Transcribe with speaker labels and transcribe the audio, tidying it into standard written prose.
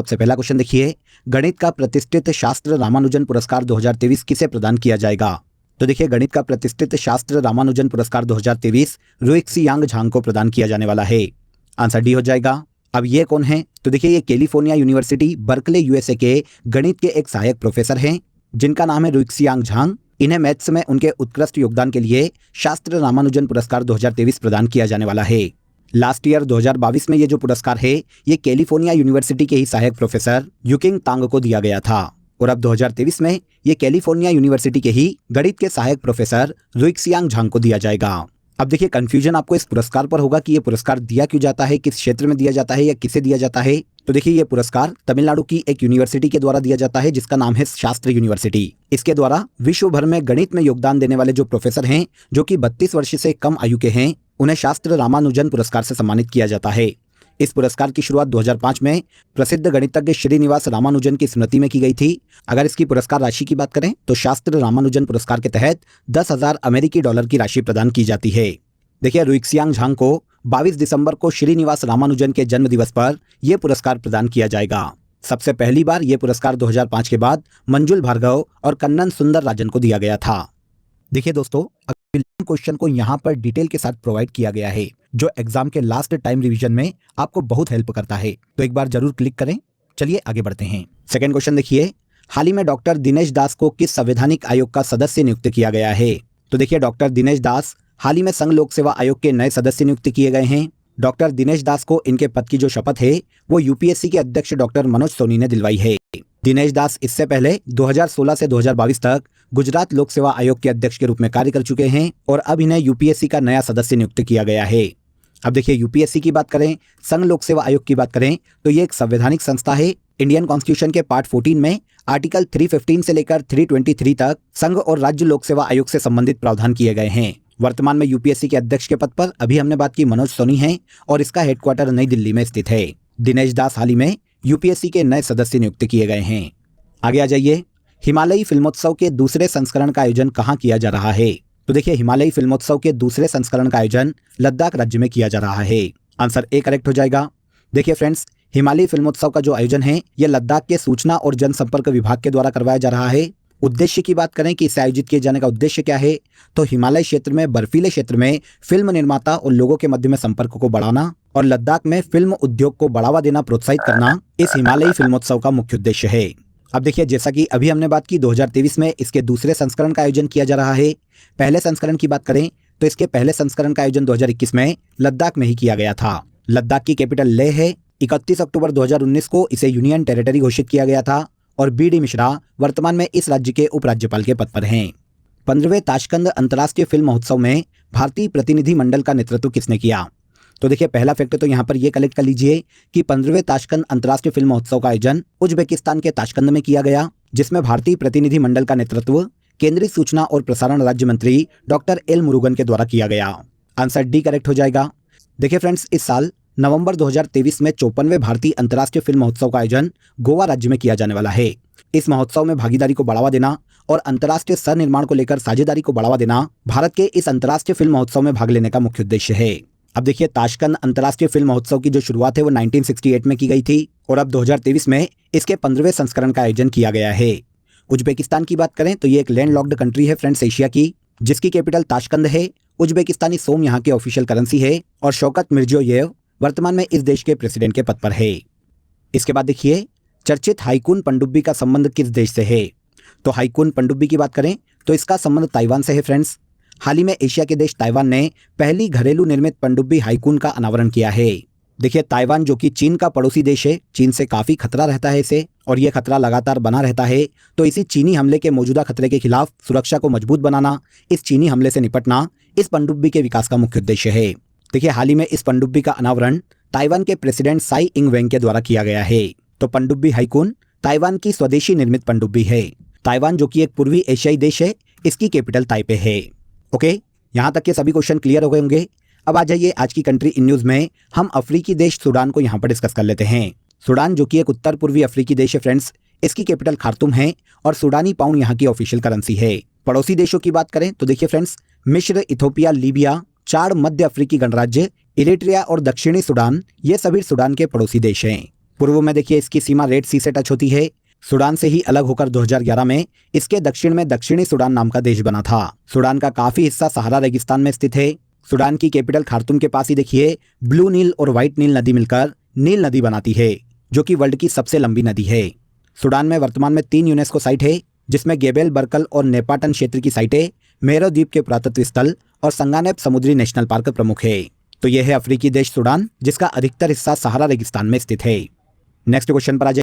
Speaker 1: सबसे पहला क्वेश्चन देखिए, गणित का प्रतिष्ठित शास्त्र रामानुजन पुरस्कार 2023 किसे प्रदान किया जाएगा? तो देखिए, गणित का प्रतिष्ठित शास्त्र रामानुजन पुरस्कार 2023 रुइक्सियांग झांग को प्रदान किया जाने वाला है। आंसर डी हो जाएगा। अब ये कौन है? तो देखिए, ये कैलिफोर्निया यूनिवर्सिटी बर्कले यूएसए के गणित के एक सहायक प्रोफेसर हैं जिनका नाम है रुइक्सियांग झांग। इन्हें मैथ्स में उनके उत्कृष्ट योगदान के लिए शास्त्र रामानुजन पुरस्कार 2023 प्रदान किया जाने वाला है। लास्ट ईयर 2022 में ये जो पुरस्कार है ये कैलिफोर्निया यूनिवर्सिटी के ही सहायक प्रोफेसर युकिंग तांग को दिया गया था और अब 2023 में ये कैलिफोर्निया यूनिवर्सिटी के ही गणित के सहायक प्रोफेसर रुइक्सियांग झांग को दिया जाएगा। अब देखिए, कंफ्यूजन आपको इस पुरस्कार पर होगा कि ये पुरस्कार दिया क्यों जाता है, किस क्षेत्र में दिया जाता है या किसे दिया जाता है। तो देखिए, ये पुरस्कार तमिलनाडु की एक यूनिवर्सिटी के द्वारा दिया जाता है जिसका नाम है शास्त्र यूनिवर्सिटी। इसके द्वारा विश्व भर में गणित में योगदान देने वाले जो प्रोफेसर हैं जो कि 32 वर्ष से कम आयु के हैं उन्हें शास्त्र रामानुजन पुरस्कार से सम्मानित किया जाता है। इस पुरस्कार की शुरुआत 2005 में प्रसिद्ध गणितज्ञ श्रीनिवास रामानुजन की स्मृति में की गई थी। अगर इसकी पुरस्कार राशि की बात करें तो शास्त्र रामानुजन पुरस्कार के तहत 10,000 अमेरिकी डॉलर की राशि प्रदान की जाती है। देखिए, रुइक्सियांग झांग को 22 दिसंबर को श्रीनिवास रामानुजन के जन्म दिवस पर यह पुरस्कार प्रदान किया जाएगा। सबसे पहली बार यह पुरस्कार 2005 के बाद मंजुल भार्गव और कन्नन सुंदर राजन को दिया गया था। देखिए दोस्तों, क्वेश्चन को यहाँ पर डिटेल के साथ प्रोवाइड किया गया है जो एग्जाम के लास्ट टाइम रिवीजन में आपको बहुत हेल्प करता है, तो एक बार जरूर क्लिक करें। चलिए आगे बढ़ते हैं। सेकंड क्वेश्चन देखिए, हाल ही में डॉक्टर दिनेश दास को किस संवैधानिक आयोग का सदस्य नियुक्त किया गया है? तो देखिए, डॉक्टर दिनेश दास हाल ही में संघ लोक सेवा आयोग के नए सदस्य नियुक्त किए गए हैं। डॉक्टर दिनेश दास को इनके पद की जो शपथ है वो यूपीएससी के अध्यक्ष डॉक्टर मनोज सोनी ने दिलवाई है। दिनेश दास इससे पहले 2016 से 2022 तक गुजरात लोक सेवा आयोग के अध्यक्ष के रूप में कार्य कर चुके हैं और अब इन्हें यूपीएससी का नया सदस्य नियुक्त किया गया है। अब देखिए, यूपीएससी की बात करें, संघ लोक सेवा आयोग की बात करें तो ये एक संवैधानिक संस्था है। इंडियन कॉन्स्टिट्यूशन के पार्ट 14 में आर्टिकल 315 से लेकर 323 तक संघ और राज्य लोक सेवा आयोग से संबंधित प्रावधान किए गए हैं। वर्तमान में यूपीएससी के अध्यक्ष के पद पर अभी हमने बात की मनोज सोनी हैं और इसका हेडक्वार्टर नई दिल्ली में स्थित है। दिनेश दास हाल ही में यूपीएससी के नए सदस्य नियुक्त किए गए हैं। आगे आ जाइए, हिमालयी फिल्मोत्सव के दूसरे संस्करण का आयोजन कहाँ किया जा रहा है? तो देखिए, हिमालयी फिल्मोत्सव के दूसरे संस्करण का आयोजन लद्दाख राज्य में किया जा रहा है। आंसर ए करेक्ट हो जाएगा। देखिए फ्रेंड्स, हिमालयी फिल्मोत्सव का जो आयोजन है यह लद्दाख के सूचना और जनसंपर्क विभाग के द्वारा करवाया जा रहा है। उद्देश्य की बात करें कि इसे आयोजित किए जाने का उद्देश्य क्या है, तो हिमालय क्षेत्र में बर्फीले क्षेत्र में फिल्म निर्माता और लोगों के मध्य में संपर्क को बढ़ाना और लद्दाख में फिल्म उद्योग को बढ़ावा देना, प्रोत्साहित करना इस हिमालयी फिल्मोत्सव का मुख्य उद्देश्य है। अब देखिए, जैसा कि अभी हमने बात की 2023 में इसके दूसरे संस्करण का आयोजन किया जा रहा है। पहले संस्करण की बात करें तो इसके पहले संस्करण का आयोजन 2021 में लद्दाख में ही किया गया था। लद्दाख की कैपिटल लेह है। 31 अक्टूबर 2019 को इसे यूनियन टेरिटरी घोषित किया गया था और बी डी मिश्रा वर्तमान में इस राज्य के उपराज्यपाल के पद पर हैं। 15वें ताशकंद अंतर्राष्ट्रीय फिल्म महोत्सव में भारतीय प्रतिनिधि मंडल का नेतृत्व किसने किया? तो देखिए, पहला फैक्ट तो यहाँ पर ये कलेक्ट कर लीजिए कि 15वें ताशकंद अंतर्राष्ट्रीय फिल्म महोत्सव का आयोजन उज्बेकिस्तान के ताशकंद में किया गया, जिसमें भारतीय प्रतिनिधि मंडल का नेतृत्व केंद्रीय सूचना और प्रसारण राज्य मंत्री डॉक्टर एल मुरुगन के द्वारा किया गया। आंसर डी करेक्ट हो जाएगा। देखिए फ्रेंड्स, इस साल नवंबर 2023 में 54वें भारतीय अंतर्राष्ट्रीय फिल्म महोत्सव का आयोजन गोवा राज्य में किया जाने वाला है। इस महोत्सव में भागीदारी को बढ़ावा देना और अंतर्राष्ट्रीय सह निर्माण को लेकर साझेदारी को बढ़ावा देना भारत के इस अंतर्राष्ट्रीय फिल्म महोत्सव में भाग लेने का मुख्य उद्देश्य है। अब देखिए, ताशकंद अंतर्राष्ट्रीय फिल्म महोत्सव की जो शुरुआत है वो 1968 में की गई थी और अब 2023 में इसके 15वें संस्करण का आयोजन किया गया है। उज्बेकिस्तान की बात करें तो ये एक लैंड लॉक्ड कंट्री है फ्रेंड्स, एशिया की, जिसकी कैपिटल ताशकंद है। उज्बेकिस्तानी सोम यहाँ की ऑफिशियल करेंसी है और शौकत मिर्जियोयेव वर्तमान में इस देश के प्रेसिडेंट के पद पर है। इसके बाद देखिए, चर्चित हाइकून पनडुब्बी का संबंध किस देश से है? तो हाइकून पनडुब्बी की बात करें तो इसका संबंध ताइवान से है फ्रेंड्स। हाल ही में एशिया के देश ताइवान ने पहली घरेलू निर्मित पनडुब्बी हाइकून का अनावरण किया है। देखिए, ताइवान जो कि चीन का पड़ोसी देश है, चीन से काफी खतरा रहता है इसे और ये खतरा लगातार बना रहता है। तो इसी चीनी हमले के मौजूदा खतरे के खिलाफ सुरक्षा को मजबूत बनाना, इस चीनी हमले से निपटना इस पनडुब्बी के विकास का मुख्य उद्देश्य है। देखिए, हाल ही में इस पनडुब्बी का अनावरण ताइवान के प्रेसिडेंट साई इंग वेंग के द्वारा किया गया है। तो पनडुब्बी हाइकून ताइवान की स्वदेशी निर्मित पनडुब्बी है। ताइवान जो कि एक पूर्वी एशियाई देश है, इसकी कैपिटल ताइपे है। ओके, यहाँ तक के सभी क्वेश्चन क्लियर हो गए होंगे। अब आ जाइए आज की कंट्री इन न्यूज में हम अफ्रीकी देश सूडान को यहाँ पर डिस्कस कर लेते हैं। सूडान जो कि एक उत्तर पूर्वी अफ्रीकी देश है फ्रेंड्स, इसकी कैपिटल खार्तूम है और सूडानी पाउंड यहाँ की ऑफिशियल करेंसी है। पड़ोसी देशों की बात करें तो देखिए फ्रेंड्स, मिस्र, इथोपिया, लीबिया, चार मध्य अफ्रीकी गणराज्य, इरिट्रिया और दक्षिणी सूडान, ये सभी सूडान के पड़ोसी देश हैं। पूर्व में देखिए इसकी सीमा रेड सी से टच होती है। सूडान से ही अलग होकर 2011 में इसके दक्षिण में दक्षिणी सूडान नाम का देश बना था। सूडान का काफी हिस्सा सहारा रेगिस्तान में स्थित है। सूडान की कैपिटल खार्तूम के पास ही देखिए ब्लू नील और व्हाइट नील नदी मिलकर नील नदी बनाती है, जो कि वर्ल्ड की सबसे लंबी नदी है। सूडान में वर्तमान में 3 यूनेस्को साइट है, जिसमें गेबेल बर्कल और नेपाटन क्षेत्र की साइटें, मेरो द्वीप के पुरातत्व स्थल और संगानेप समुद्री नेशनल पार्क प्रमुख है। तो यह है अफ्रीकी देश सूडान, जिसका अधिकतर हिस्सा सहारा रेगिस्तान में स्थित है। नेक्स्ट क्वेश्चन पर आ जाए।